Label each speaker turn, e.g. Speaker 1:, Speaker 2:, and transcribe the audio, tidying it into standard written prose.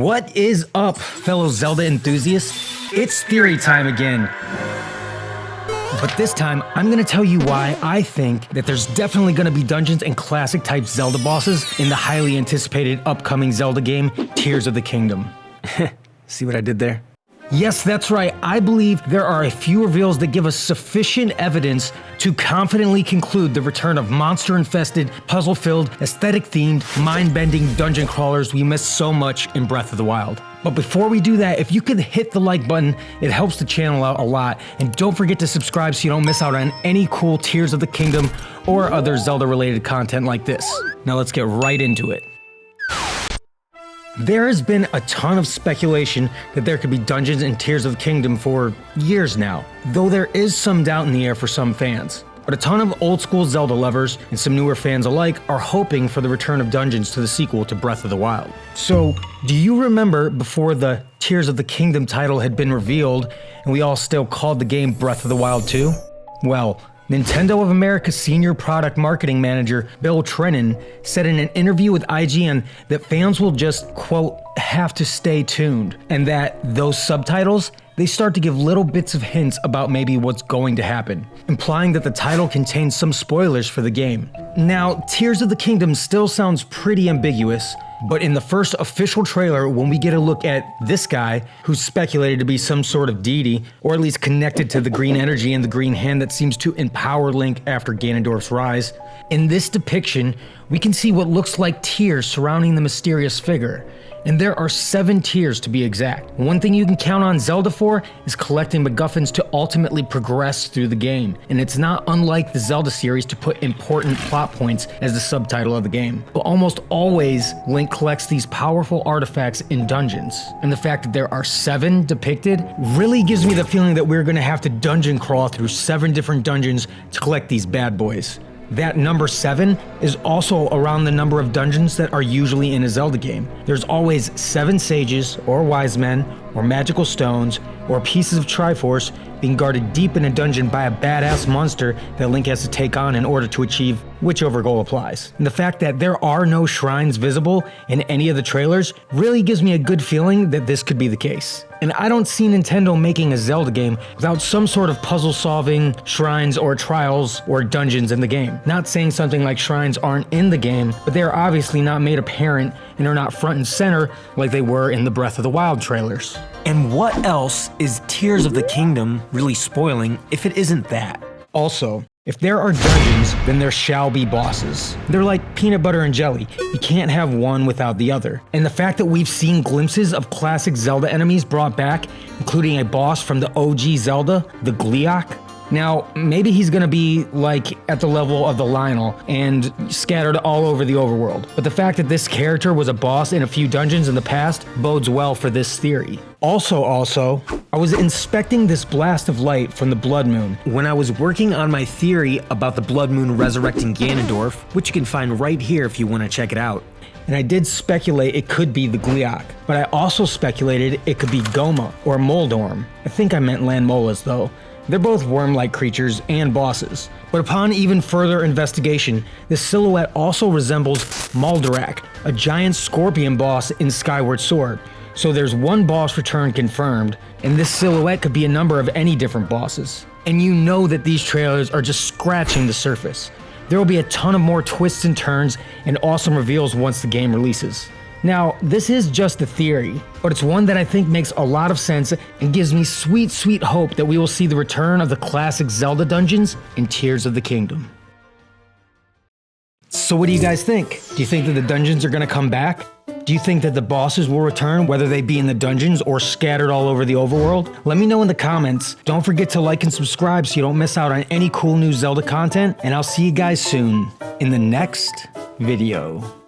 Speaker 1: What is up, fellow Zelda enthusiasts? It's theory time again. But this time, I'm going to tell you why I think that there's definitely going to be dungeons and classic type Zelda bosses in the highly anticipated upcoming Zelda game, Tears of the Kingdom. See what I did there? Yes, that's right. I believe there are a few reveals that give us sufficient evidence to confidently conclude the return of monster-infested, puzzle-filled, aesthetic-themed, mind-bending dungeon crawlers we missed so much in Breath of the Wild. But before we do that, if you could hit the like button, it helps the channel out a lot. And don't forget to subscribe so you don't miss out on any cool Tears of the Kingdom or other Zelda-related content like this. Now let's get right into it. There has been a ton of speculation that there could be dungeons in Tears of the Kingdom for years now, though there is some doubt in the air for some fans. But a ton of old school Zelda lovers and some newer fans alike are hoping for the return of dungeons to the sequel to Breath of the Wild. So, do you remember before the Tears of the Kingdom title had been revealed and we all still called the game Breath of the Wild 2? Well, Nintendo of America's senior product marketing manager, Bill Trinen, said in an interview with IGN that fans will just, quote, have to stay tuned, and that those subtitles, they start to give little bits of hints about maybe what's going to happen, implying that the title contains some spoilers for the game. Now, Tears of the Kingdom still sounds pretty ambiguous, but in the first official trailer, when we get a look at this guy, who's speculated to be some sort of deity, or at least connected to the green energy and the green hand that seems to empower Link after Ganondorf's rise, in this depiction, we can see what looks like tears surrounding the mysterious figure. And there are 7 tiers to be exact. One thing you can count on Zelda for is collecting MacGuffins to ultimately progress through the game. And it's not unlike the Zelda series to put important plot points as the subtitle of the game. But almost always, Link collects these powerful artifacts in dungeons. And the fact that there are 7 depicted really gives me the feeling that we're gonna have to dungeon crawl through 7 different dungeons to collect these bad boys. That number 7 is also around the number of dungeons that are usually in a Zelda game. There's always 7 sages, or wise men, or magical stones, or pieces of Triforce being guarded deep in a dungeon by a badass monster that Link has to take on in order to achieve whichever goal applies. And the fact that there are no shrines visible in any of the trailers really gives me a good feeling that this could be the case. And I don't see Nintendo making a Zelda game without some sort of puzzle solving, shrines or trials or dungeons in the game. Not saying something like shrines aren't in the game, but they are obviously not made apparent and are not front and center like they were in the Breath of the Wild trailers. And what else is Tears of the Kingdom really spoiling if it isn't that? Also, if there are dungeons, then there shall be bosses. They're like peanut butter and jelly. You can't have one without the other. And the fact that we've seen glimpses of classic Zelda enemies brought back, including a boss from the OG Zelda, the Gleeok. Now, maybe he's gonna be like at the level of the Lionel and scattered all over the overworld. But the fact that this character was a boss in a few dungeons in the past bodes well for this theory. Also, I was inspecting this blast of light from the Blood Moon when I was working on my theory about the Blood Moon resurrecting Ganondorf, which you can find right here if you want to check it out. And I did speculate it could be the Gleeok, but I also speculated it could be Goma or Moldorm. I think I meant Landmolas though. They're both worm-like creatures and bosses. But upon even further investigation, this silhouette also resembles Maldorak, a giant scorpion boss in Skyward Sword. So there's one boss return confirmed, and this silhouette could be a number of any different bosses. And you know that these trailers are just scratching the surface. There will be a ton of more twists and turns and awesome reveals once the game releases. Now, this is just a theory, but it's one that I think makes a lot of sense and gives me sweet, sweet hope that we will see the return of the classic Zelda dungeons in Tears of the Kingdom. So what do you guys think? Do you think that the dungeons are going to come back? Do you think that the bosses will return, whether they be in the dungeons or scattered all over the overworld? Let me know in the comments. Don't forget to like and subscribe so you don't miss out on any cool new Zelda content, and I'll see you guys soon in the next video.